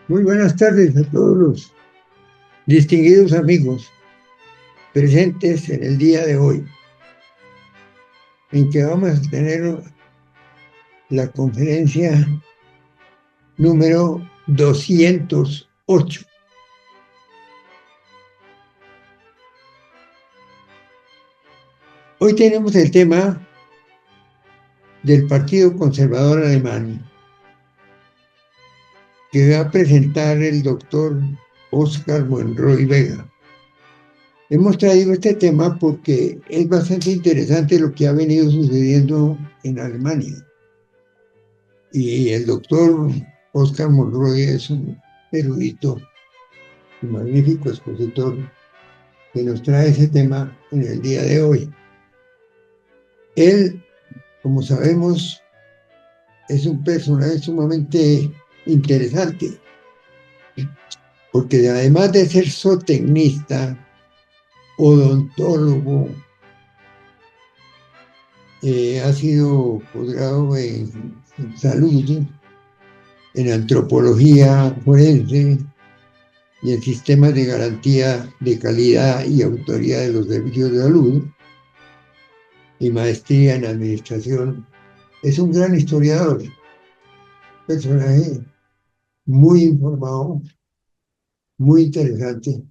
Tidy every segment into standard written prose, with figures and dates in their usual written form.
Muy buenas tardes a todos los distinguidos amigos presentes en el día de hoy, en que vamos a tener la conferencia número 208. Hoy tenemos el tema del Partido Conservador Alemán, que va a presentar el doctor Óscar Monroy Vega. Hemos traído este tema porque es bastante interesante lo que ha venido sucediendo en Alemania. Y el doctor Óscar Monroy es un erudito y magnífico expositor que nos trae ese tema en el día de hoy. Él, como sabemos, es un personaje sumamente interesante, porque además de ser zootecnista, odontólogo, ha sido posgrado en salud, en antropología forense y en sistemas de garantía de calidad y autoría de los servicios de salud, y maestría en administración. Es un gran historiador, personaje muy informado, muy interesante,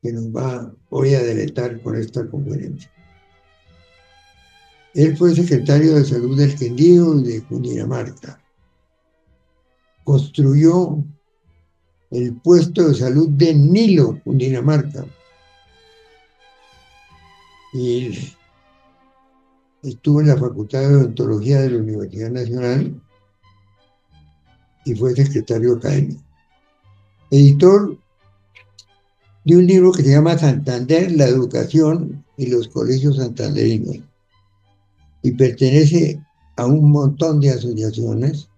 que nos va hoy a deleitar con esta conferencia. Él fue secretario de Salud del Quindío y de Cundinamarca. Construyó el puesto de salud de Nilo, Cundinamarca. Y estuvo en la Facultad de Odontología de la Universidad Nacional y fue secretario académico. Editor de un libro que se llama Santander, la educación y los colegios santanderinos. Y pertenece a un montón de asociaciones,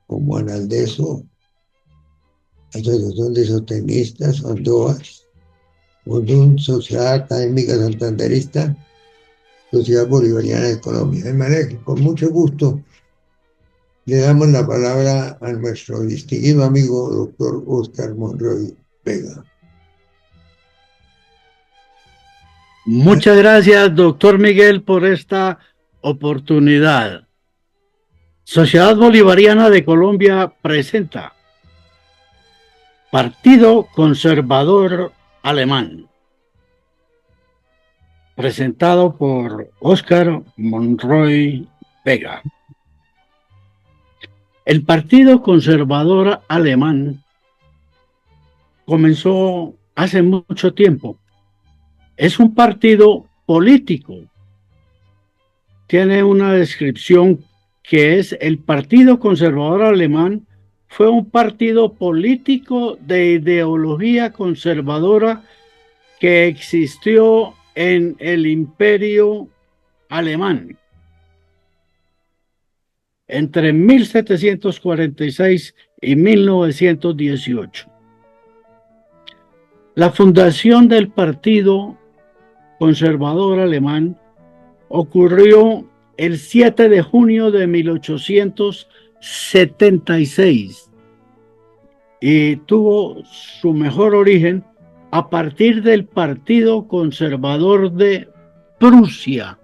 como Analdeso, Asociación de Zootecnistas, ONDOAS, Sociedad Académica Santanderista, Sociedad Bolivariana de Colombia. De manera que con mucho gusto le damos la palabra a nuestro distinguido amigo doctor Óscar Monroy Vega. Muchas gracias, doctor Miguel, por esta oportunidad. Sociedad Bolivariana de Colombia presenta Partido Conservador Alemán, presentado por Óscar Monroy Vega. El Partido Conservador Alemán comenzó hace mucho tiempo. Es un partido político. Tiene una descripción que es: el Partido Conservador Alemán fue un partido político de ideología conservadora que existió en el Imperio Alemán entre 1746 y 1918. La fundación del Partido Conservador Alemán ocurrió el 7 de junio de 1876 y tuvo su mejor origen a partir del Partido Conservador de Prusia.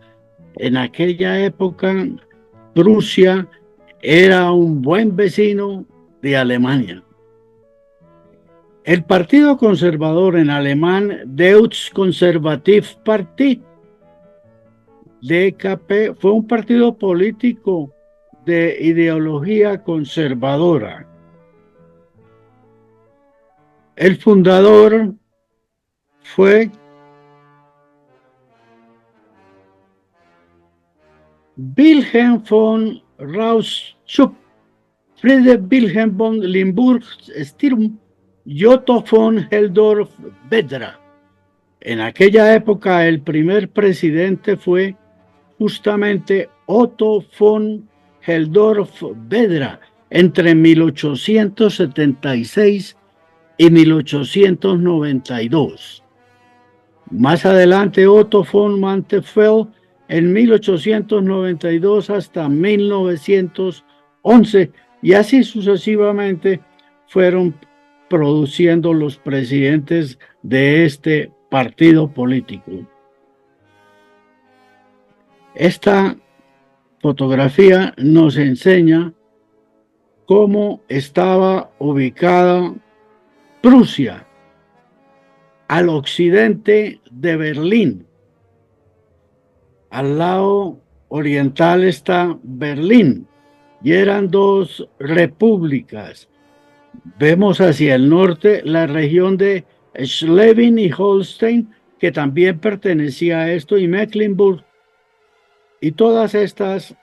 En aquella época, Prusia era un buen vecino de Alemania. El Partido Conservador, en alemán Deutsche Conservative Party, DKP, fue un partido político de ideología conservadora. El fundador fue Wilhelm von Rauschub, Friedrich Wilhelm von Limburg-Sturm y Otto von Helldorff-Wedra. En aquella época el primer presidente fue justamente Otto von Helldorff-Wedra entre 1876 y 1892. Más adelante Otto von Manteuffel en 1892 hasta 1911 y así sucesivamente fueron produciendo los presidentes de este partido político. Esta fotografía nos enseña cómo estaba ubicada Prusia al occidente de Berlín. Al lado oriental está Berlín y eran dos repúblicas. Vemos hacia el norte la región de Schleswig y Holstein, que también pertenecía a esto, y Mecklenburg. Y todas estas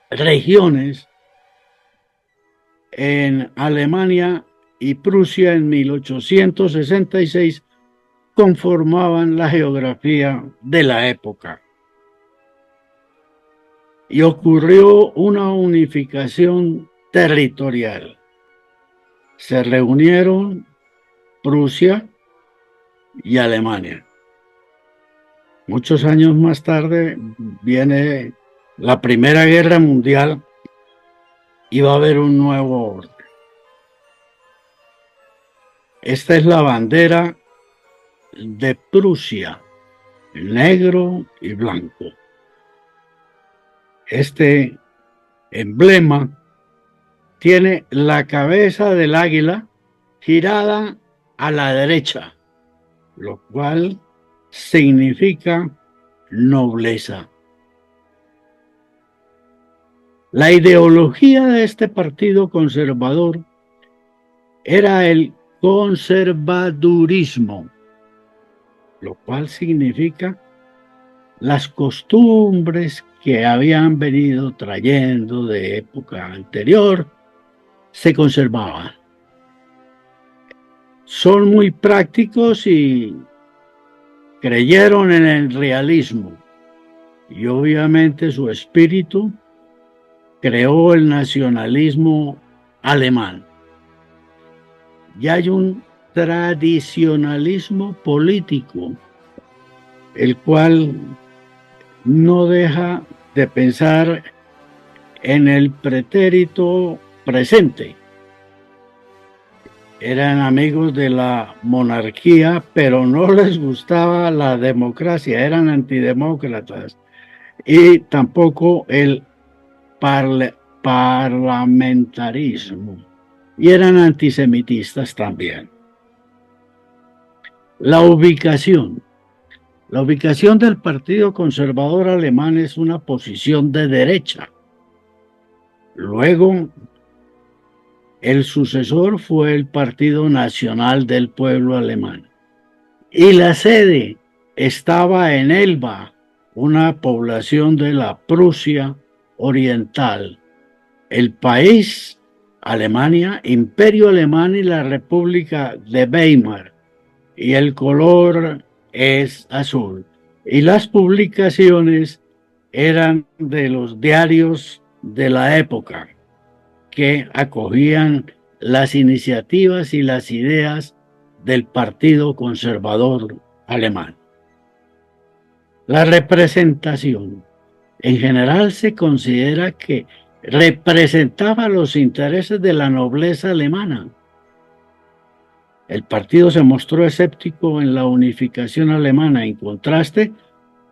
regiones en Alemania y Prusia en 1866 conformaban la geografía de la época. Y ocurrió una unificación territorial. Se reunieron Prusia y Alemania. Muchos años más tarde viene la Primera Guerra Mundial y va a haber un nuevo orden. Esta es la bandera de Prusia, negro y blanco. Este emblema tiene la cabeza del águila girada a la derecha, lo cual significa nobleza. La ideología de este partido conservador era el conservadurismo, lo cual significa las costumbres que habían venido trayendo de época anterior se conservaban. Son muy prácticos y creyeron en el realismo, y obviamente su espíritu creó el nacionalismo alemán. Y hay un tradicionalismo político, el cual no deja de pensar en el pretérito presente. Eran amigos de la monarquía, pero no les gustaba la democracia, eran antidemócratas, y tampoco el parlamentarismo, y eran antisemitistas también. La ubicación del Partido Conservador Alemán es una posición de derecha. Luego, el sucesor fue el Partido Nacional del Pueblo Alemán. Y la sede estaba en Elba, una población de la Prusia Oriental. El país, Alemania, Imperio Alemán y la República de Weimar. Y el color es azul. Y las publicaciones eran de los diarios de la época, que acogían las iniciativas y las ideas del Partido Conservador Alemán. La representación en general se considera que representaba los intereses de la nobleza alemana. El partido se mostró escéptico en la unificación alemana, en contraste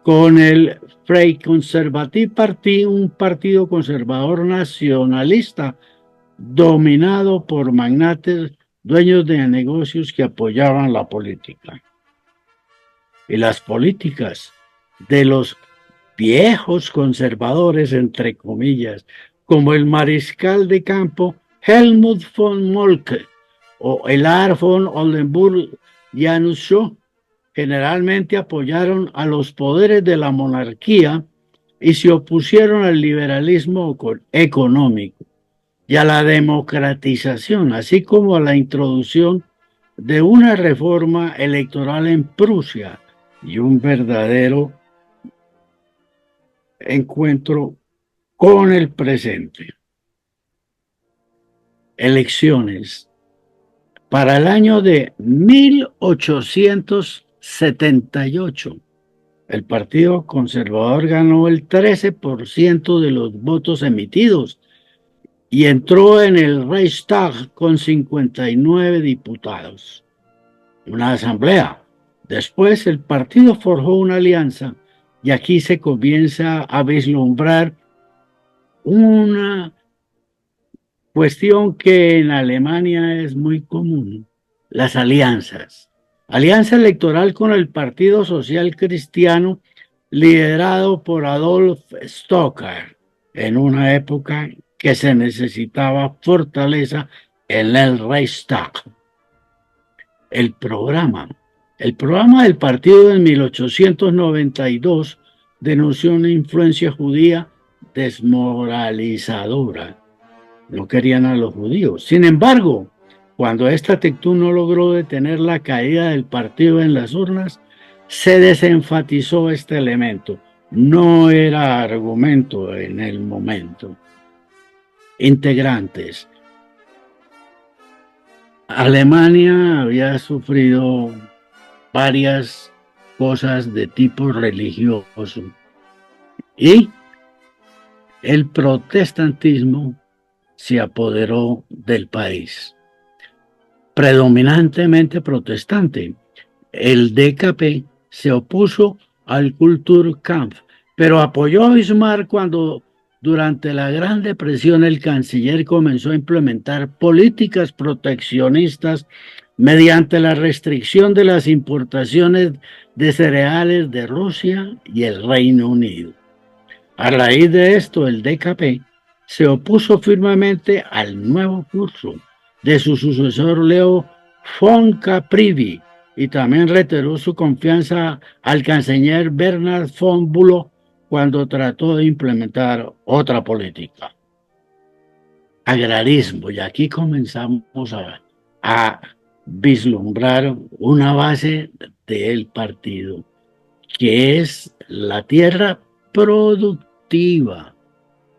con el Freikonservative Party, un partido conservador nacionalista dominado por magnates dueños de negocios que apoyaban la política. Y las políticas de los viejos conservadores, entre comillas, como el mariscal de campo Helmut von Moltke o el Ars von Oldenburg-Janus Shaw, generalmente apoyaron a los poderes de la monarquía y se opusieron al liberalismo económico y a la democratización, así como a la introducción de una reforma electoral en Prusia y un verdadero encuentro con el presente. Elecciones. Para el año de 1878, el Partido Conservador ganó el 13% de los votos emitidos y entró en el Reichstag con 59 diputados, una asamblea. Después el partido forjó una alianza y aquí se comienza a vislumbrar una cuestión que en Alemania es muy común, las alianzas. Alianza electoral con el Partido Social Cristiano liderado por Adolf Stocker en una época que se necesitaba fortaleza en el Reichstag. El programa del partido en 1892 denunció una influencia judía desmoralizadora. No querían a los judíos. Sin embargo, cuando esta actitud no logró detener la caída del partido en las urnas, se desenfatizó este elemento. No era argumento en el momento. Integrantes. Alemania había sufrido varias cosas de tipo religioso y el protestantismo se apoderó del país, predominantemente protestante. El DKP se opuso al Kulturkampf, pero apoyó a Bismarck cuando durante la Gran Depresión el canciller comenzó a implementar políticas proteccionistas mediante la restricción de las importaciones de cereales de Rusia y el Reino Unido. A raíz de esto, el DKP se opuso firmemente al nuevo curso de su sucesor Leo von Caprivi y también reiteró su confianza al canciller Bernhard von Bülow cuando trató de implementar otra política. Agrarismo, y aquí comenzamos a vislumbrar una base del partido, que es la tierra productiva.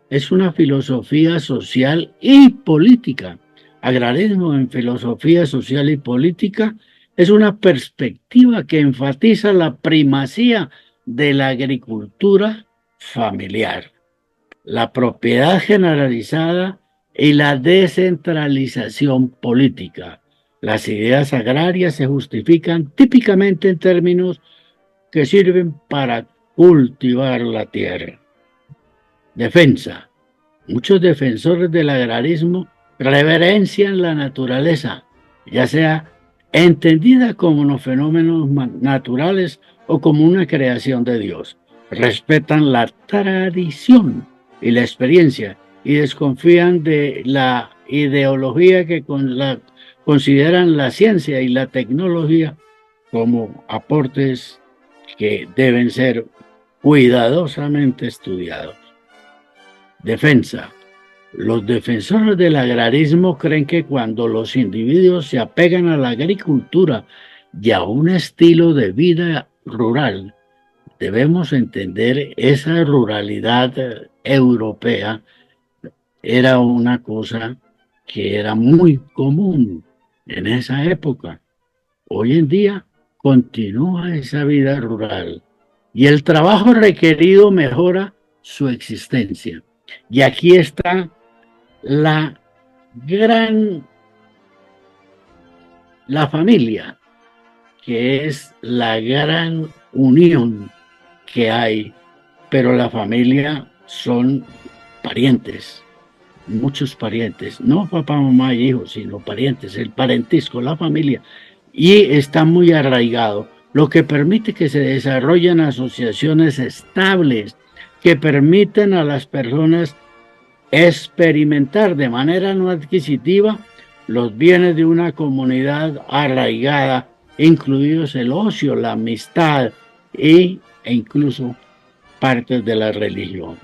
Es una filosofía social y política. Agrarismo en filosofía social y política es una perspectiva que enfatiza la primacía de la agricultura familiar, la propiedad generalizada y la descentralización política. Las ideas agrarias se justifican típicamente en términos que sirven para cultivar la tierra. Defensa. Muchos defensores del agrarismo reverencian la naturaleza, ya sea entendida como unos fenómenos naturales o como una creación de Dios. Respetan la tradición y la experiencia y desconfían de la ideología que consideran la ciencia y la tecnología como aportes que deben ser cuidadosamente estudiados. Defensa. Los defensores del agrarismo creen que cuando los individuos se apegan a la agricultura y a un estilo de vida rural, debemos entender esa ruralidad europea era una cosa que era muy común en esa época. Hoy en día continúa esa vida rural y el trabajo requerido mejora su existencia. Y aquí está la familia, que es la gran unión que hay, pero la familia son parientes, muchos parientes, no papá, mamá y hijos, sino parientes, el parentesco, la familia, y está muy arraigado, lo que permite que se desarrollen asociaciones estables que permiten a las personas experimentar de manera no adquisitiva los bienes de una comunidad arraigada, incluidos el ocio, la amistad e incluso partes de la religión.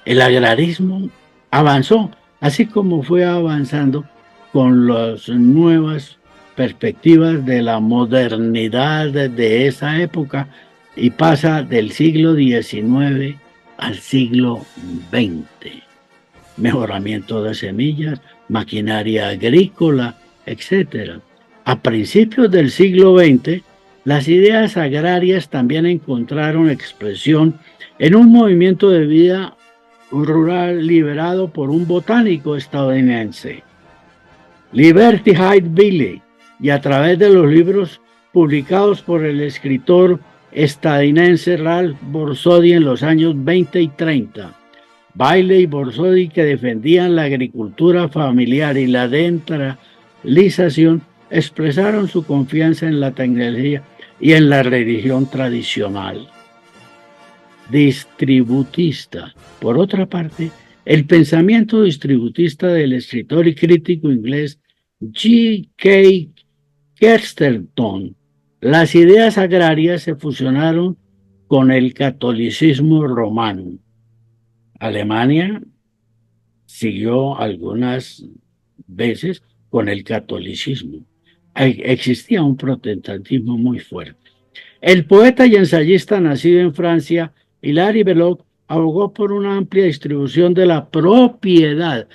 El agrarismo avanzó, así como fue avanzando con las nuevas perspectivas de la modernidad de esa época y pasa del siglo XIX al siglo XX. Mejoramiento de semillas, maquinaria agrícola, etc. A principios del siglo XX, las ideas agrarias también encontraron expresión en un movimiento de vida rural liderado por un botánico estadounidense, Liberty Hyde Bailey, y a través de los libros publicados por el escritor estadounidense Ralph Borsodi en los años 20 y 30. Bailey y Borsodi, que defendían la agricultura familiar y la descentralización, expresaron su confianza en la tecnología y en la religión tradicional. Distributista. Por otra parte, el pensamiento distributista del escritor y crítico inglés G.K. Chesterton. Las ideas agrarias se fusionaron con el catolicismo romano. Alemania siguió algunas veces con el catolicismo. Existía un protestantismo muy fuerte. El poeta y ensayista nacido en Francia, Hilaire Belloc, abogó por una amplia distribución de la propiedad,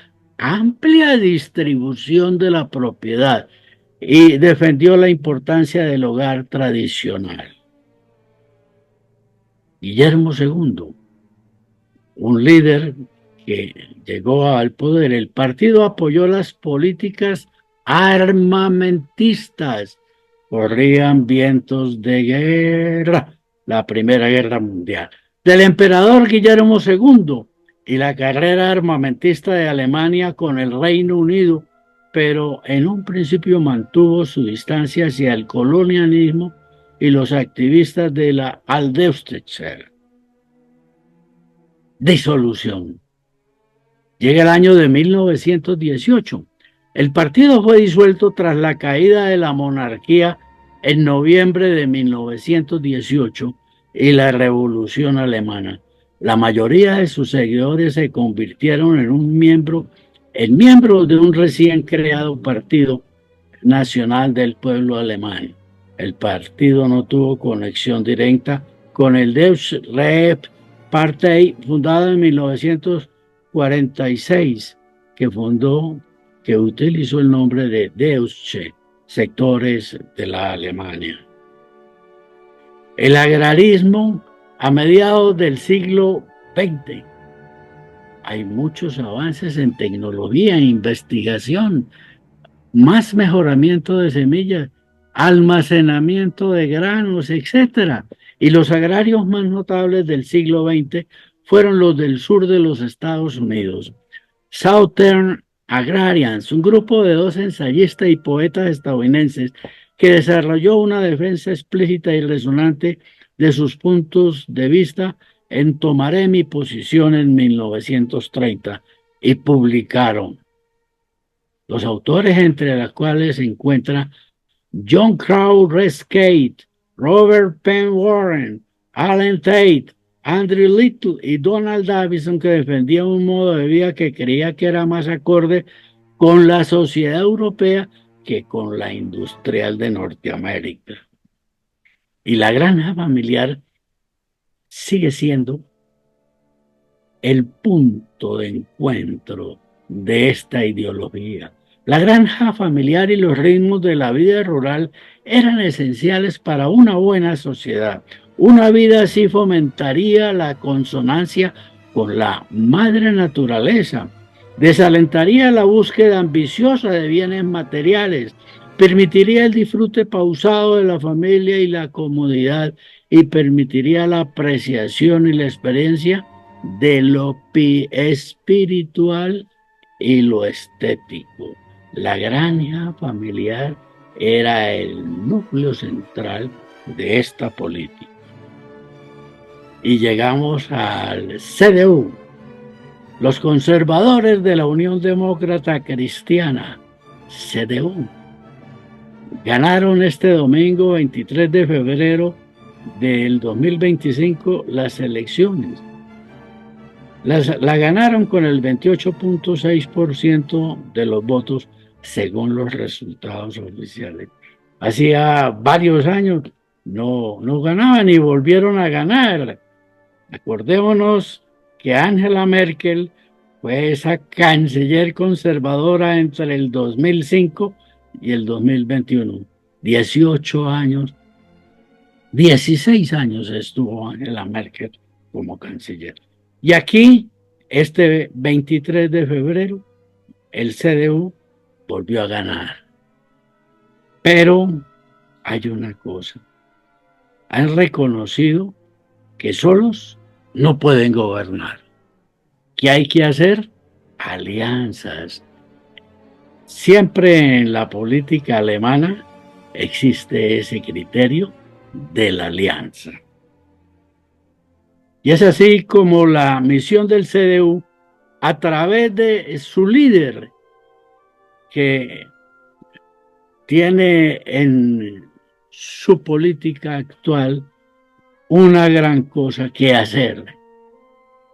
y defendió la importancia del hogar tradicional. Guillermo II, un líder que llegó al poder, el partido apoyó las políticas armamentistas. Corrían vientos de guerra, la Primera Guerra Mundial, del emperador Guillermo II y la carrera armamentista de Alemania con el Reino Unido, pero en un principio mantuvo su distancia hacia el colonialismo y los activistas de la Aldeutscher. Disolución. Llega el año de 1918. El partido fue disuelto tras la caída de la monarquía en noviembre de 1918 y la Revolución Alemana. La mayoría de sus seguidores se convirtieron en miembros de un recién creado Partido Nacional del Pueblo Alemán. El partido no tuvo conexión directa con el Deutsche Partei, fundado en 1946, que utilizó el nombre de Deutsche, sectores de la Alemania. El agrarismo a mediados del siglo XX. Hay muchos avances en tecnología, en investigación, más mejoramiento de semillas, almacenamiento de granos, etc. Y los agrarios más notables del siglo XX fueron los del sur de los Estados Unidos. Southern Agrarians, un grupo de 2 ensayistas y poetas estadounidenses que desarrolló una defensa explícita y resonante de sus puntos de vista en Tomaré mi posición en 1930 y publicaron. Los autores entre los cuales se encuentran John Crow Rescate, Robert Penn Warren, Alan Tate, Andrew Little y Donald Davison, que defendían un modo de vida que creía que era más acorde con la sociedad europea que con la industrial de Norteamérica. Y la granja familiar sigue siendo el punto de encuentro de esta ideología. La granja familiar y los ritmos de la vida rural eran esenciales para una buena sociedad. Una vida así fomentaría la consonancia con la madre naturaleza, desalentaría la búsqueda ambiciosa de bienes materiales, permitiría el disfrute pausado de la familia y la comodidad, y permitiría la apreciación y la experiencia de lo espiritual y lo estético. La granja familiar era el núcleo central de esta política. Y llegamos al CDU, los conservadores de la Unión Demócrata Cristiana, CDU, ganaron este domingo 23 de febrero del 2025 las elecciones. La ganaron con el 28.6% de los votos según los resultados oficiales. Hacía varios años no ganaban y volvieron a ganar. Acordémonos que Angela Merkel fue esa canciller conservadora entre el 2005 y el 2021. 16 años estuvo Angela Merkel como canciller. Y aquí Este 23 de febrero, el CDU volvió a ganar. Pero hay una cosa. Han reconocido que solos no pueden gobernar. ¿Qué hay que hacer? Alianzas. Siempre en la política alemana existe ese criterio de la alianza. Y es así como la misión del CDU, a través de su líder, que tiene en su política actual una gran cosa que hacer: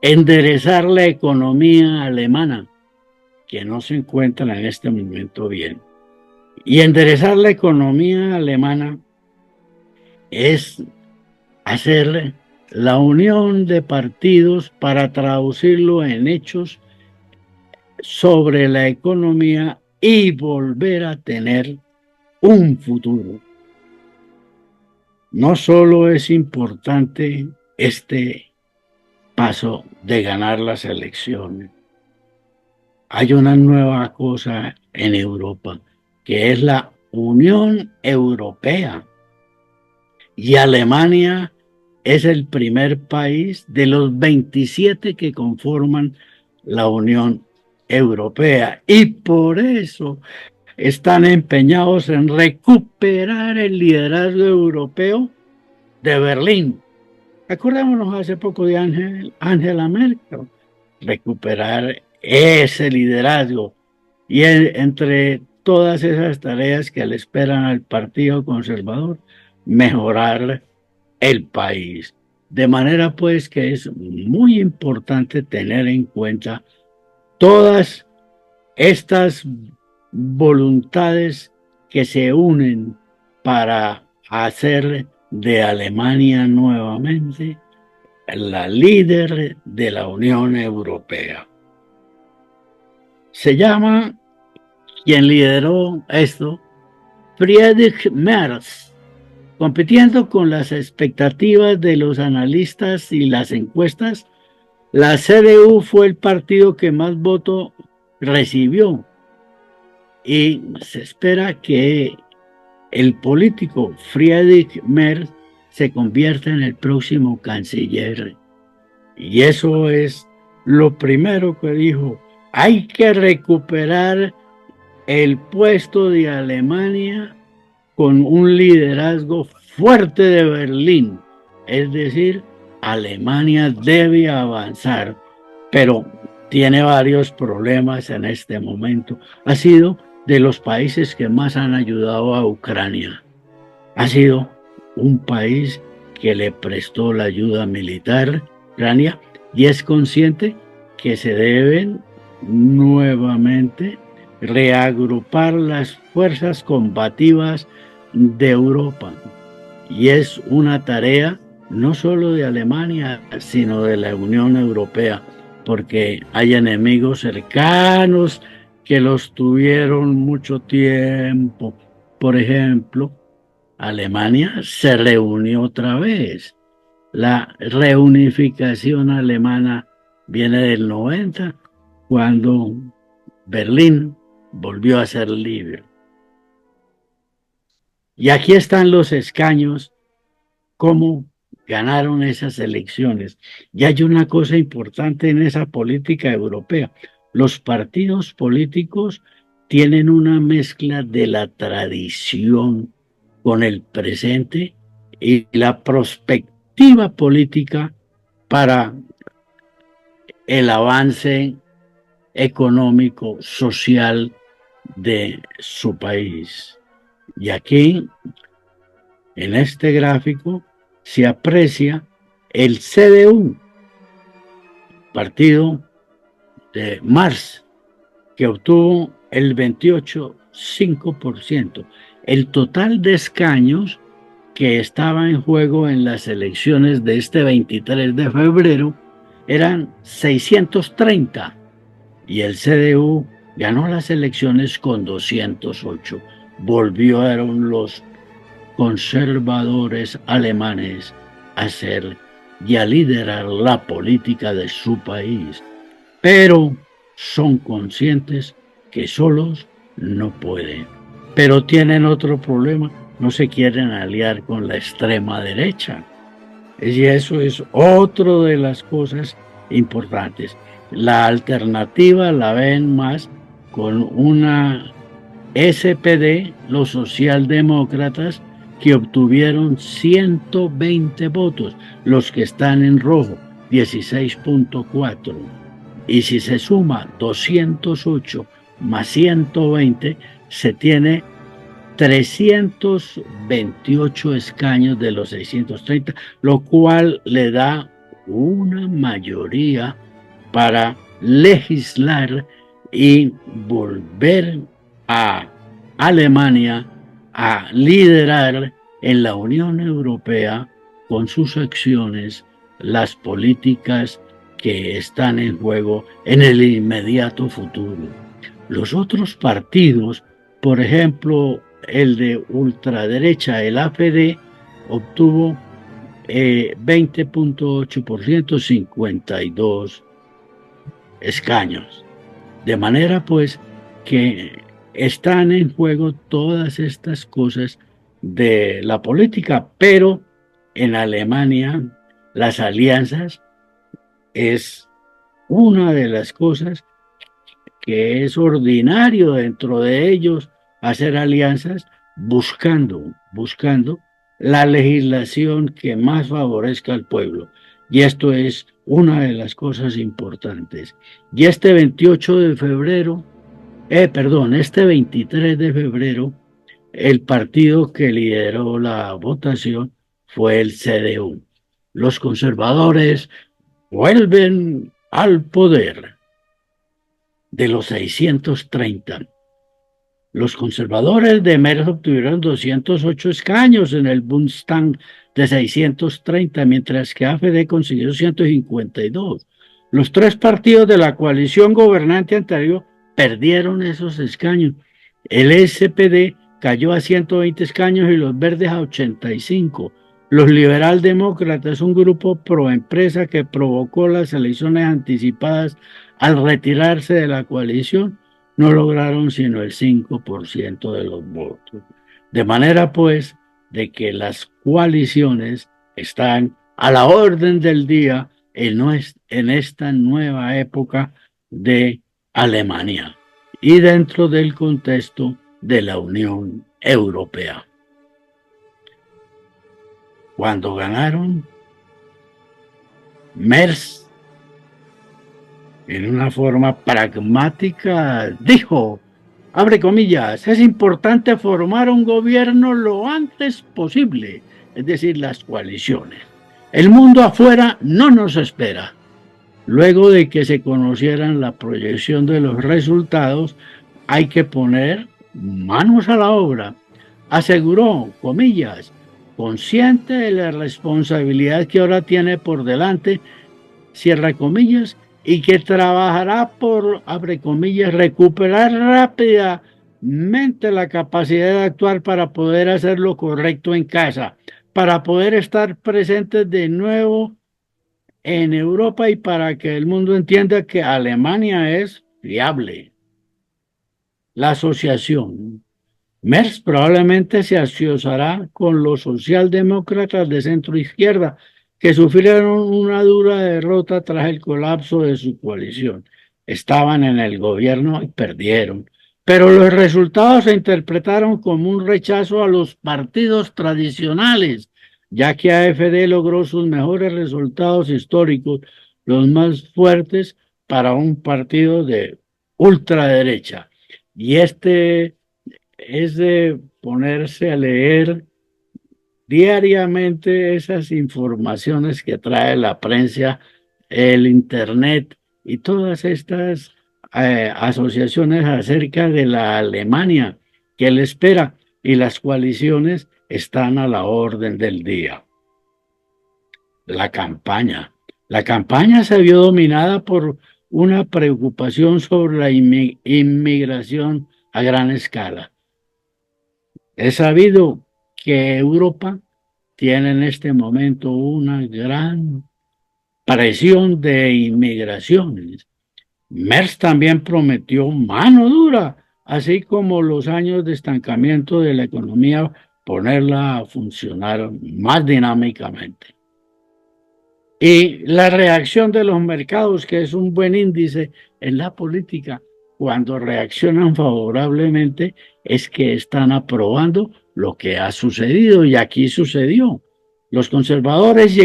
enderezar la economía alemana, que no se encuentra en este momento bien. Y enderezar la economía alemana es hacer la unión de partidos para traducirlo en hechos sobre la economía y volver a tener un futuro. No solo es importante este paso de ganar las elecciones, hay una nueva cosa en Europa, que es la Unión Europea. Y Alemania es el primer país de los 27 que conforman la Unión Europea. Y por eso están empeñados en recuperar el liderazgo europeo de Berlín. Acordémonos hace poco de Angela Merkel, recuperar ese liderazgo. Y entre todas esas tareas que le esperan al Partido Conservador, mejorar el país. De manera pues que es muy importante tener en cuenta todas estas voluntades que se unen para hacer de Alemania nuevamente la líder de la Unión Europea. Se llama, quien lideró esto, Friedrich Merz. Compitiendo con las expectativas de los analistas y las encuestas, la CDU fue el partido que más votos recibió, y se espera que el político Friedrich Merz se convierta en el próximo canciller. Y eso es lo primero que dijo: hay que recuperar el puesto de Alemania con un liderazgo fuerte de Berlín. Es decir, Alemania debe avanzar, pero tiene varios problemas en este momento. Ha sido de los países que más han ayudado a Ucrania. Ha sido un país que le prestó la ayuda militar a Ucrania y es consciente que se deben nuevamente reagrupar las fuerzas combativas de Europa. Y es una tarea no solo de Alemania, sino de la Unión Europea, porque hay enemigos cercanos que los tuvieron mucho tiempo. Por ejemplo, Alemania se reunió otra vez. La reunificación alemana viene del 90, cuando Berlín volvió a ser libre. Y aquí están los escaños, cómo ganaron esas elecciones. Y hay una cosa importante en esa política europea: los partidos políticos tienen una mezcla de la tradición con el presente y la perspectiva política para el avance económico, social de su país. Y aquí, en este gráfico, se aprecia el CDU, partido de Marx, que obtuvo el 28,5%. El total de escaños que estaba en juego en las elecciones de este 23 de febrero eran 630, y el CDU ganó las elecciones con 208. Volvieron los conservadores alemanes a ser y a liderar la política de su país. pero son conscientes que solos no pueden. Pero tienen otro problema, no se quieren aliar con la extrema derecha. Y eso es otra de las cosas importantes. La alternativa la ven más con una SPD, los socialdemócratas, que obtuvieron 120 votos, los que están en rojo, 16.4. Y si se suma 208 más 120, se tiene 328 escaños de los 630, lo cual le da una mayoría para legislar y volver a Alemania a liderar en la Unión Europea con sus acciones las políticas que están en juego en el inmediato futuro. Los otros partidos, por ejemplo, el de ultraderecha, el AfD, obtuvo 20.8%, 52 escaños. De manera pues que están en juego todas estas cosas de la política, pero en Alemania las alianzas es una de las cosas que es ordinario dentro de ellos hacer alianzas buscando la legislación que más favorezca al pueblo. Y esto es una de las cosas importantes. Y este 28 de febrero, este 23 de febrero, el partido que lideró la votación fue el CDU. Los conservadores vuelven al poder. De los 630. Los conservadores de Merz obtuvieron 208 escaños en el Bundestag de 630, mientras que AfD consiguió 152. Los tres partidos de la coalición gobernante anterior perdieron esos escaños. El SPD cayó a 120 escaños y los verdes a 85. Los liberaldemócratas, un grupo pro empresa que provocó las elecciones anticipadas al retirarse de la coalición, no lograron sino el 5% de los votos. De manera pues de que las coaliciones están a la orden del día en esta nueva época de Alemania y dentro del contexto de la Unión Europea. Cuando ganaron, Merz, en una forma pragmática, dijo, abre comillas, es importante formar un gobierno lo antes posible, es decir, las coaliciones. El mundo afuera no nos espera. Luego de que se conocieran la proyección de los resultados, hay que poner manos a la obra. Aseguró, comillas, consciente de la responsabilidad que ahora tiene por delante, cierra comillas, y que trabajará por, abre comillas, recuperar rápidamente la capacidad de actuar para poder hacer lo correcto en casa, para poder estar presentes de nuevo en Europa y para que el mundo entienda que Alemania es fiable. La asociación Merz probablemente se asociará con los socialdemócratas de centro izquierda, que sufrieron una dura derrota tras el colapso de su coalición. Estaban en el gobierno y perdieron, pero los resultados se interpretaron como un rechazo a los partidos tradicionales, ya que AfD logró sus mejores resultados históricos, los más fuertes para un partido de ultraderecha. Y este es de ponerse a leer diariamente esas informaciones que trae la prensa, el internet y todas estas asociaciones acerca de la Alemania que le espera, y las coaliciones están a la orden del día. La campaña se vio dominada por una preocupación sobre la inmigración a gran escala. Es sabido que Europa tiene en este momento una gran presión de inmigraciones Merz también prometió mano dura, así como los años de estancamiento de la economía, ponerla a funcionar más dinámicamente. Y la reacción de los mercados, que es un buen índice en la política, cuando reaccionan favorablemente, es que están aprobando lo que ha sucedido y aquí sucedió. Los conservadores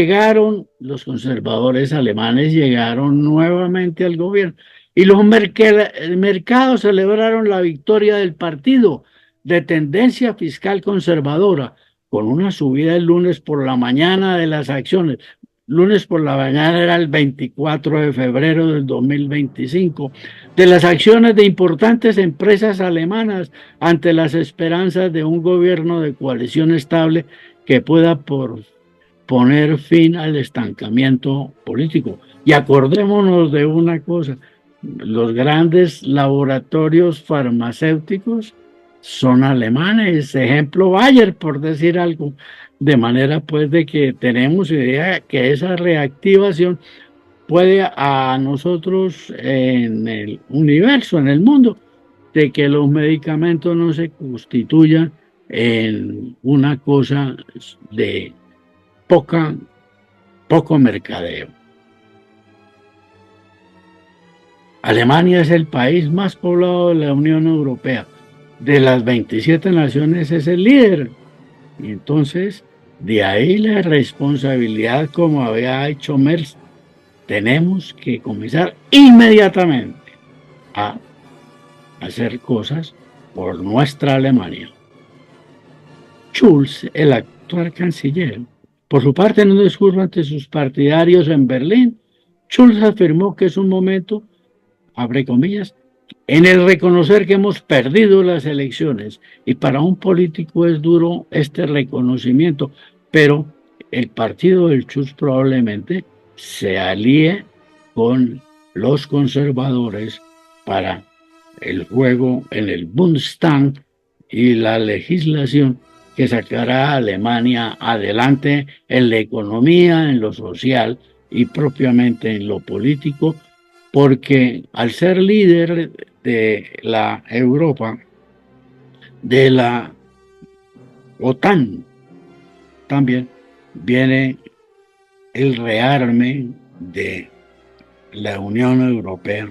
alemanes llegaron nuevamente al gobierno y los mercados celebraron la victoria del partido de tendencia fiscal conservadora con una subida el lunes por la mañana de las acciones. Lunes por la mañana era el 24 de febrero del 2025, de las acciones de importantes empresas alemanas ante las esperanzas de un gobierno de coalición estable que pueda poner fin al estancamiento político. Y acordémonos de una cosa, los grandes laboratorios farmacéuticos son alemanes, ejemplo Bayer, por decir algo, de manera pues de que tenemos idea que esa reactivación puede a nosotros en el universo, en el mundo, de que los medicamentos no se constituyan en una cosa de poco mercadeo. Alemania es el país más poblado de la Unión Europea. De las 27 naciones es el líder. Y entonces, de ahí la responsabilidad, como había hecho Merz, tenemos que comenzar inmediatamente a hacer cosas por nuestra Alemania. Schulz, el actual canciller, por su parte, en un discurso ante sus partidarios en Berlín, Schulz afirmó que es un momento, abre comillas, en el reconocer que hemos perdido las elecciones. Y para un político es duro este reconocimiento, pero el partido del Schulz probablemente se alíe con los conservadores para el juego en el Bundestag y la legislación que sacará a Alemania adelante en la economía, en lo social y propiamente en lo político, porque al ser líder de la Europa, de la OTAN, también viene el rearme de la Unión Europea,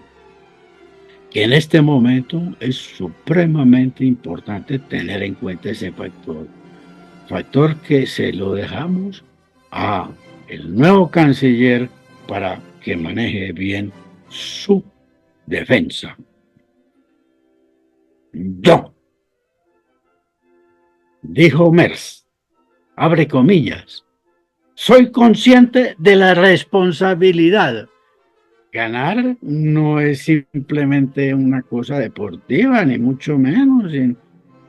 que en este momento es supremamente importante tener en cuenta ese factor que se lo dejamos a el nuevo canciller para que maneje bien su defensa. Yo, dijo Merz, abre comillas, soy consciente de la responsabilidad. Ganar no es simplemente una cosa deportiva, ni mucho menos.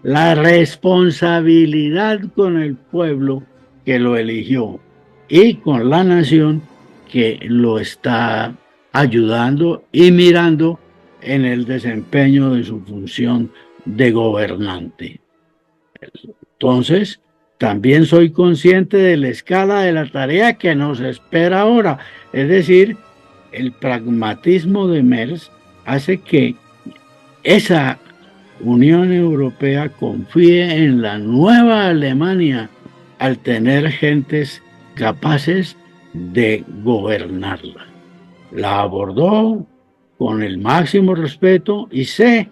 La responsabilidad con el pueblo que lo eligió y con la nación que lo está ayudando y mirando en el desempeño de su función de gobernante. Entonces, también soy consciente de la escala de la tarea que nos espera ahora, es decir, el pragmatismo de Merz hace que esa Unión Europea confíe en la nueva Alemania al tener gentes capaces de gobernarla. La abordó con el máximo respeto y sé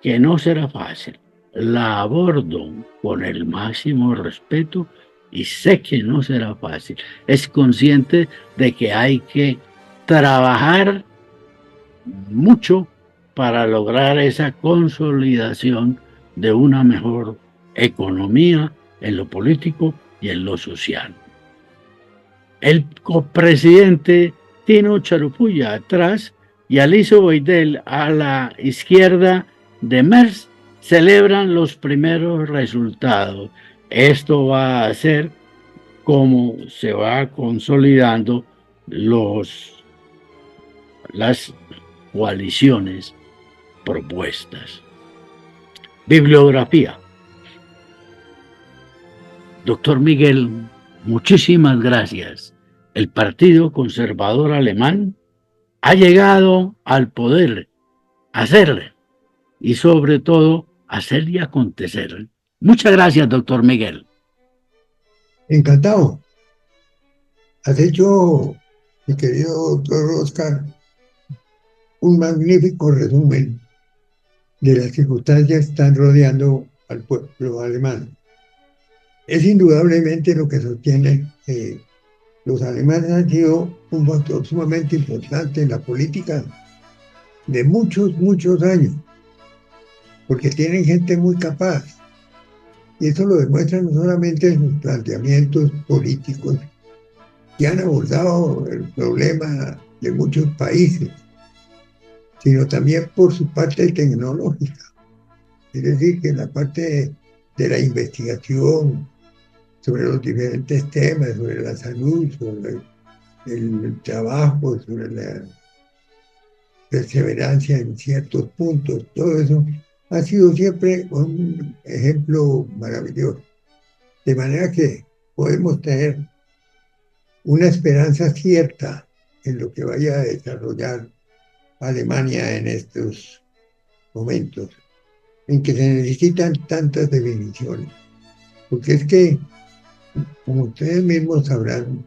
que no será fácil. La abordo con el máximo respeto y sé que no será fácil. Es consciente de que hay que trabajar mucho para lograr esa consolidación de una mejor economía en lo político y en lo social. El copresidente Tino Charupuya atrás y Aliso Weidel a la izquierda de Merz celebran los primeros resultados. Esto va a ser como se va consolidando las coaliciones propuestas. Bibliografía. Doctor Miguel, muchísimas gracias. El Partido Conservador Alemán ha llegado al poder, a hacer y sobre todo hacer y acontecer. Muchas gracias, doctor Miguel. Encantado. Has hecho, mi querido doctor Oscar, un magnífico resumen de las circunstancias que están rodeando al pueblo alemán. Es indudablemente lo que sostiene que los alemanes han sido un factor sumamente importante en la política de muchos, muchos años, porque tienen gente muy capaz. Y eso lo demuestran no solamente en sus planteamientos políticos, que han abordado el problema de muchos países, sino también por su parte tecnológica. Es decir, que la parte de la investigación sobre los diferentes temas, sobre la salud, sobre el trabajo, sobre la perseverancia en ciertos puntos, todo eso ha sido siempre un ejemplo maravilloso. De manera que podemos tener una esperanza cierta en lo que vaya a desarrollar Alemania en estos momentos, en que se necesitan tantas definiciones. Porque es que, como ustedes mismos sabrán,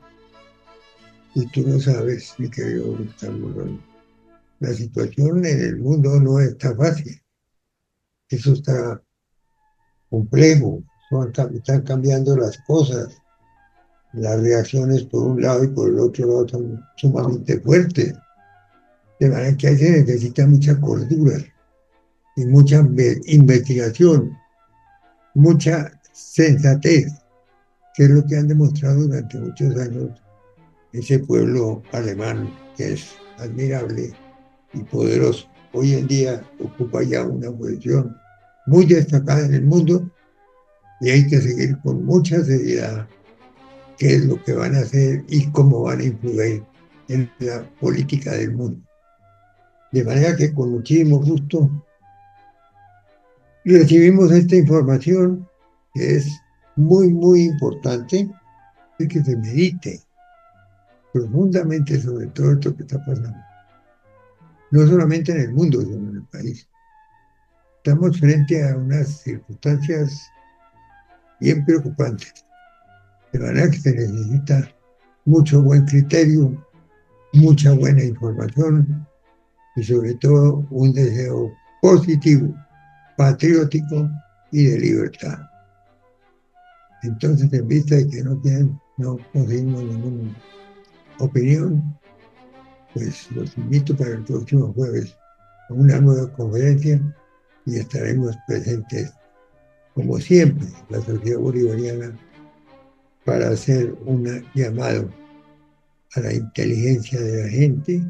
y tú lo sabes, mi querido Gustavo Morón, la situación en el mundo no está fácil. Eso está complejo, están cambiando las cosas. Las reacciones por un lado y por el otro lado son sumamente fuertes. De manera que ahí se necesita mucha cordura y mucha investigación, mucha sensatez, que es lo que han demostrado durante muchos años ese pueblo alemán, que es admirable y poderoso. Hoy en día ocupa ya una posición muy destacada en el mundo y hay que seguir con mucha seriedad qué es lo que van a hacer y cómo van a influir en la política del mundo. De manera que con muchísimo gusto recibimos esta información que es muy, muy importante y que se medite profundamente sobre todo esto que está pasando. No solamente en el mundo, sino en el país. Estamos frente a unas circunstancias bien preocupantes. De manera que se necesita mucho buen criterio, mucha buena información y sobre todo un deseo positivo, patriótico y de libertad. Entonces, en vista de que no conseguimos ninguna opinión, pues los invito para el próximo jueves a una nueva conferencia y estaremos presentes, como siempre, la sociedad bolivariana para hacer un llamado a la inteligencia de la gente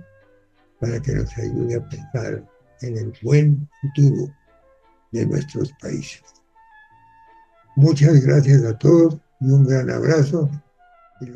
para que nos ayude a pensar en el buen futuro de nuestros países. Muchas gracias a todos y un gran abrazo. Y